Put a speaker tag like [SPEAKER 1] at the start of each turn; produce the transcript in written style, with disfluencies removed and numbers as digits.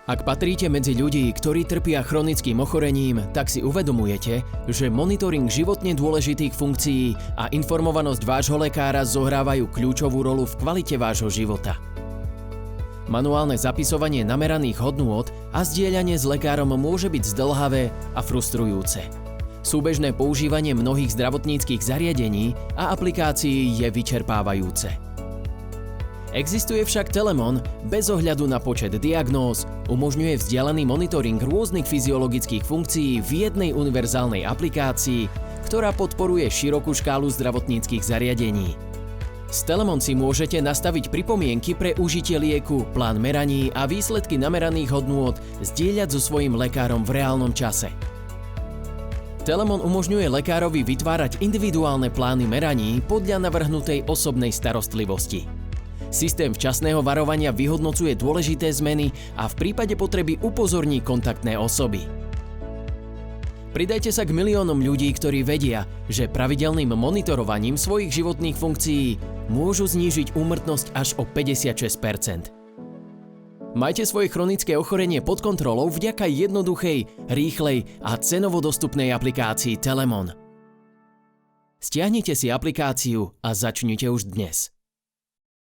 [SPEAKER 1] Ak patríte medzi ľudí, ktorí trpia chronickým ochorením, tak si uvedomujete, že monitoring životne dôležitých funkcií a informovanosť vášho lekára zohrávajú kľúčovú rolu v kvalite vášho života. Manuálne zapisovanie nameraných hodnôt a zdieľanie s lekárom môže byť zdĺhavé a frustrujúce. Súbežné používanie mnohých zdravotníckych zariadení a aplikácií je vyčerpávajúce. Existuje však Telemon bez ohľadu na počet diagnóz, umožňuje vzdialený monitoring rôznych fyziologických funkcií v jednej univerzálnej aplikácii, ktorá podporuje širokú škálu zdravotníckych zariadení. S Telemon si môžete nastaviť pripomienky pre užitie lieku, plán meraní a výsledky nameraných hodnôt zdieľať so svojím lekárom v reálnom čase. Telemon umožňuje lekárovi vytvárať individuálne plány meraní podľa navrhnutej osobnej starostlivosti. Systém včasného varovania vyhodnocuje dôležité zmeny a v prípade potreby upozorní kontaktné osoby. Pridajte sa k miliónom ľudí, ktorí vedia, že pravidelným monitorovaním svojich životných funkcií môžu znížiť úmrtnosť až o 56%. Majte svoje chronické ochorenie pod kontrolou vďaka jednoduchej, rýchlej a cenovo dostupnej aplikácii Telemon. Stiahnite si aplikáciu a začnite už dnes.